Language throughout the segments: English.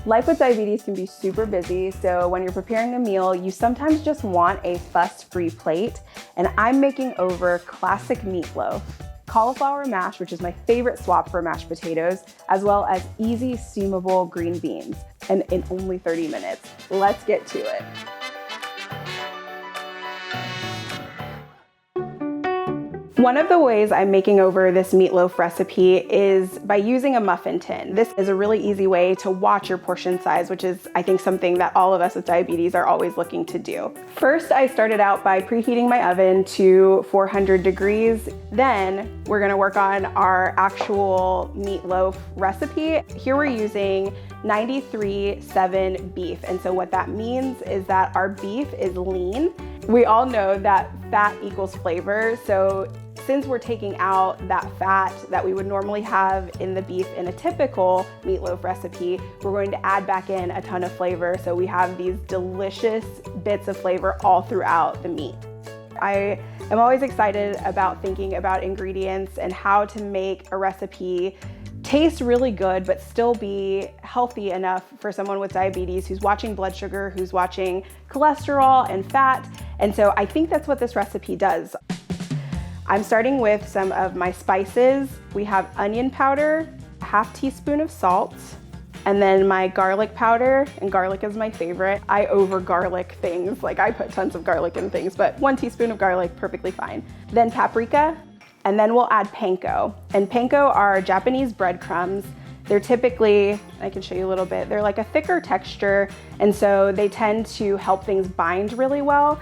Life with diabetes can be super busy, so when you're preparing a meal, you sometimes just want a fuss-free plate, and I'm making over classic meatloaf, cauliflower mash, which is my favorite swap for mashed potatoes, as well as easy steamable green beans, and in only 30 minutes. Let's get to it. One of the ways I'm making over this meatloaf recipe is by using a muffin tin. This is a really easy way to watch your portion size, which is, I think, something that all of us with diabetes are always looking to do. First, I started out by preheating my oven to 400 degrees. Then we're gonna work on our actual meatloaf recipe. Here we're using 93.7 beef. And so what that means is that our beef is lean. We all know that fat equals flavor. So since we're taking out that fat that we would normally have in the beef in a typical meatloaf recipe, we're going to add back in a ton of flavor. So we have these delicious bits of flavor all throughout the meat. I am always excited about thinking about ingredients and how to make a recipe taste really good, but still be healthy enough for someone with diabetes who's watching blood sugar, who's watching cholesterol and fat. And so I think that's what this recipe does. I'm starting with some of my spices. We have onion powder, a half teaspoon of salt, and then my garlic powder, and garlic is my favorite. I over garlic things, like I put tons of garlic in things, but 1 teaspoon of garlic, perfectly fine. Then paprika, and then we'll add panko. And panko are Japanese breadcrumbs. They're typically, I can show you a little bit, they're like a thicker texture, and so they tend to help things bind really well.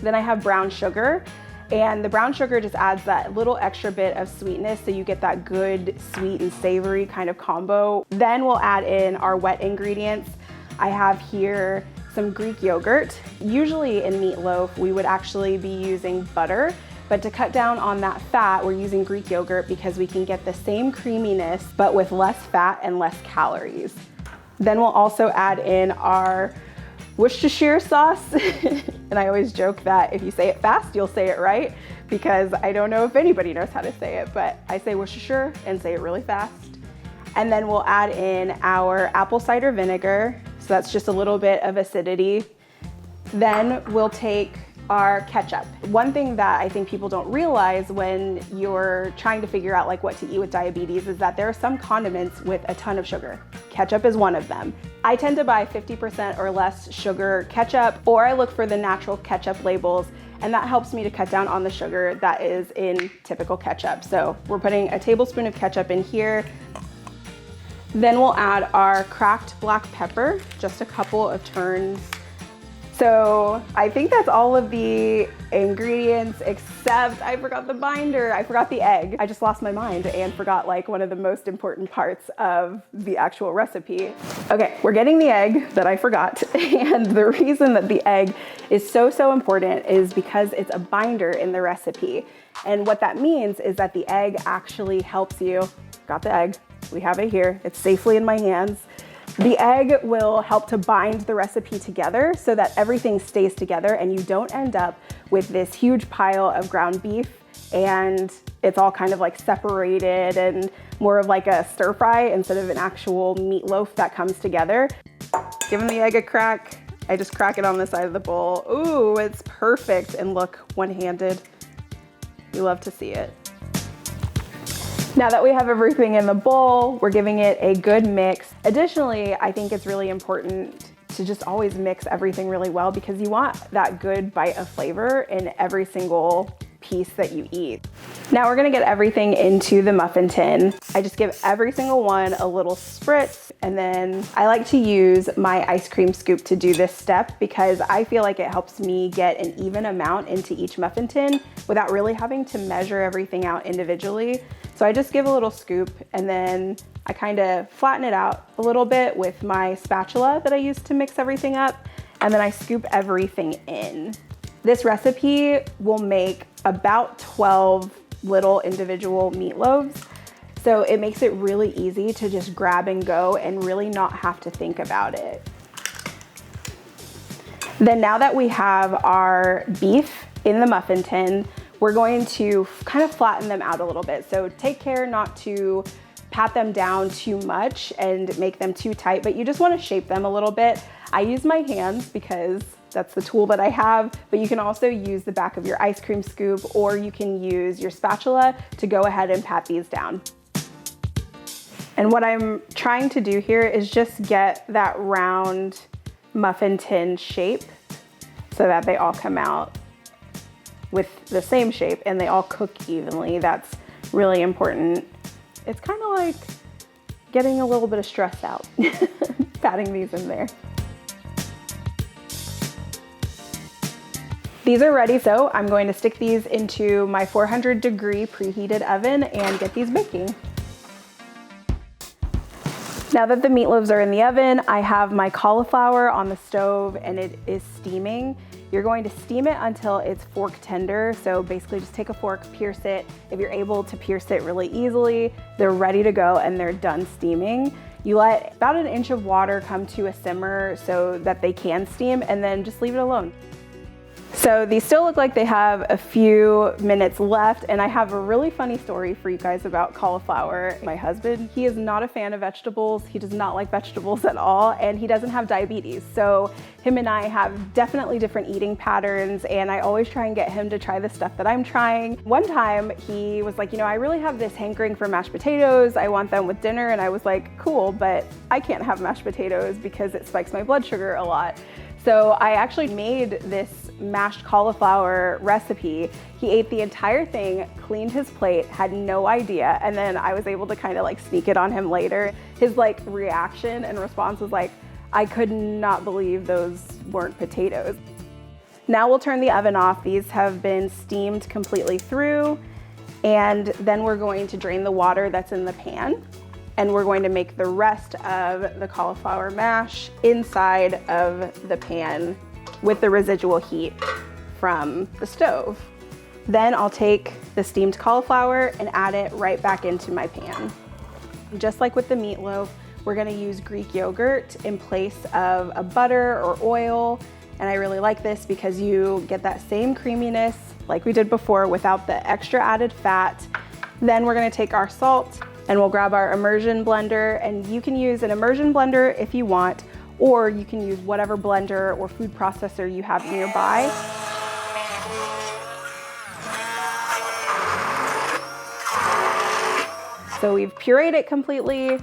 Then I have brown sugar, and the brown sugar just adds that little extra bit of sweetness so you get that good sweet and savory kind of combo. Then we'll add in our wet ingredients. I have here some Greek yogurt. Usually in meatloaf, we would actually be using butter, but to cut down on that fat, we're using Greek yogurt because we can get the same creaminess, but with less fat and less calories. Then we'll also add in our Worcestershire sauce. And I always joke that if you say it fast, you'll say it right, because I don't know if anybody knows how to say it, but I say Worcestershire and say it really fast. And then we'll add in our apple cider vinegar. So that's just a little bit of acidity. Then we'll take our ketchup. One thing that I think people don't realize when you're trying to figure out like what to eat with diabetes is that there are some condiments with a ton of sugar. Ketchup is one of them. I tend to buy 50% or less sugar ketchup, or I look for the natural ketchup labels, and that helps me to cut down on the sugar that is in typical ketchup. So we're putting a tablespoon of ketchup in here. Then we'll add our cracked black pepper, just a couple of turns. So I think that's all of the ingredients, except I forgot the binder, I forgot the egg. I just lost my mind and forgot like one of the most important parts of the actual recipe. Okay, we're getting the egg that I forgot. And the reason that the egg is so important is because it's a binder in the recipe. And what that means is that the egg actually helps you, got the egg, we have it here, it's safely in my hands. The egg will help to bind the recipe together so that everything stays together and you don't end up with this huge pile of ground beef and it's all kind of like separated and more of like a stir fry instead of an actual meatloaf that comes together. Giving the egg a crack. I just crack it on the side of the bowl. Ooh, it's perfect. And look, one-handed. You love to see it. Now that we have everything in the bowl, we're giving it a good mix. Additionally, I think it's really important to just always mix everything really well because you want that good bite of flavor in every single piece that you eat. Now we're gonna get everything into the muffin tin. I just give every single one a little spritz, and then I like to use my ice cream scoop to do this step because I feel like it helps me get an even amount into each muffin tin without really having to measure everything out individually. So I just give a little scoop and then I kind of flatten it out a little bit with my spatula that I use to mix everything up, and then I scoop everything in. This recipe will make about 12 little individual meatloaves. So it makes it really easy to just grab and go and really not have to think about it. Then now that we have our beef in the muffin tin, we're going to kind of flatten them out a little bit. So take care not to pat them down too much and make them too tight, but you just want to shape them a little bit. I use my hands because that's the tool that I have, but you can also use the back of your ice cream scoop, or you can use your spatula to go ahead and pat these down. And what I'm trying to do here is just get that round muffin tin shape so that they all come out with the same shape and they all cook evenly. That's really important. It's kind of like getting a little bit of stress out, patting these in there. These are ready, so I'm going to stick these into my 400-degree preheated oven and get these baking. Now that the meatloaves are in the oven, I have my cauliflower on the stove and it is steaming. You're going to steam it until it's fork tender. So basically just take a fork, pierce it. If you're able to pierce it really easily, they're ready to go and they're done steaming. You let about an inch of water come to a simmer so that they can steam, and then just leave it alone. So these still look like they have a few minutes left, and I have a really funny story for you guys about cauliflower. My husband, he is not a fan of vegetables. He does not like vegetables at all, and he doesn't have diabetes. So him and I have definitely different eating patterns, and I always try and get him to try the stuff that I'm trying. One time he was like, you know, I really have this hankering for mashed potatoes. I want them with dinner. And I was like, cool, but I can't have mashed potatoes because it spikes my blood sugar a lot. So I actually made this mashed cauliflower recipe. He ate the entire thing, cleaned his plate, had no idea, and then I was able to kind of like sneak it on him later. His like reaction and response was like, I could not believe those weren't potatoes. Now we'll turn the oven off. These have been steamed completely through, and then we're going to drain the water that's in the pan. And we're going to make the rest of the cauliflower mash inside of the pan with the residual heat from the stove. Then I'll take the steamed cauliflower and add it right back into my pan. Just like with the meatloaf, we're gonna use Greek yogurt in place of a butter or oil. And I really like this because you get that same creaminess like we did before without the extra added fat. Then we're gonna take our salt and we'll grab our immersion blender, and you can use an immersion blender if you want, or you can use whatever blender or food processor you have nearby. So we've pureed it completely.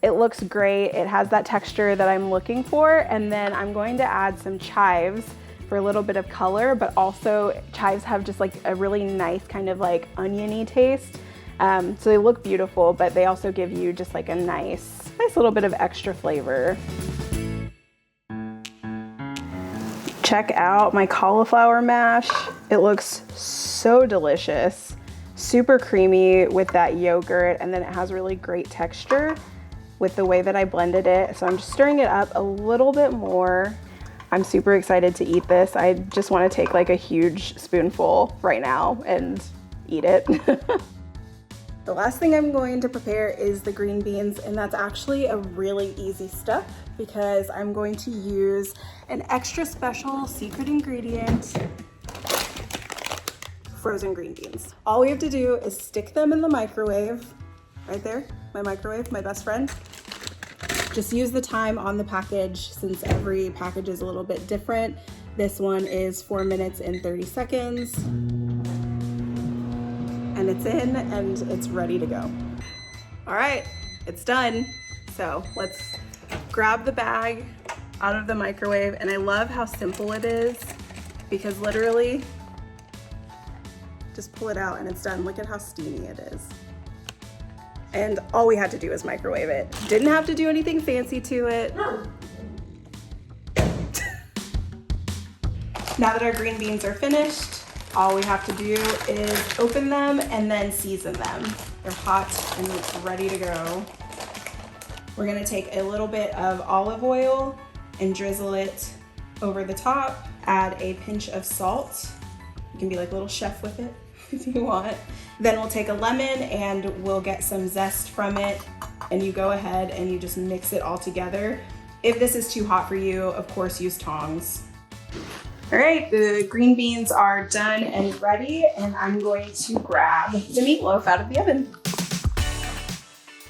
It looks great. It has that texture that I'm looking for. And then I'm going to add some chives for a little bit of color, but also chives have just like a really nice kind of like oniony taste. So they look beautiful, but they also give you just like a nice little bit of extra flavor. Check out my cauliflower mash. It looks so delicious, super creamy with that yogurt, and then it has really great texture with the way that I blended it. So I'm just stirring it up a little bit more. I'm super excited to eat this. I just want to take like a huge spoonful right now and eat it. The last thing I'm going to prepare is the green beans, and that's actually a really easy step because I'm going to use an extra special secret ingredient, frozen green beans. All we have to do is stick them in the microwave, right there, my microwave, my best friend. Just use the time on the package since every package is a little bit different. This one is 4 minutes and 30 seconds. And it's in and it's ready to go. All right, it's done. So let's grab the bag out of the microwave. And I love how simple it is because literally just pull it out and it's done. Look at how steamy it is. And all we had to do was microwave it. Didn't have to do anything fancy to it. Now that our green beans are finished, all we have to do is open them and then season them. They're hot and ready to go. We're gonna take a little bit of olive oil and drizzle it over the top. Add a pinch of salt. You can be like a little chef with it if you want. Then we'll take a lemon and we'll get some zest from it. And you go ahead and you just mix it all together. If this is too hot for you, of course, use tongs. All right, the green beans are done and ready, and I'm going to grab the meatloaf out of the oven.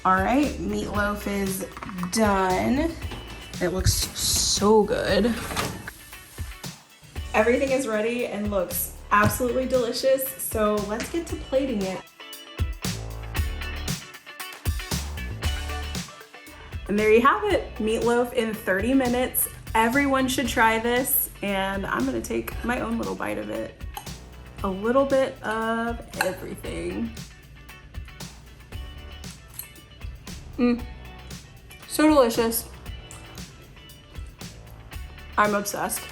All right, meatloaf is done. It looks so good. Everything is ready and looks absolutely delicious, so let's get to plating it. And there you have it, meatloaf in 30 minutes. Everyone should try this, and I'm gonna take my own little bite of it. A little bit of everything. So delicious. I'm obsessed.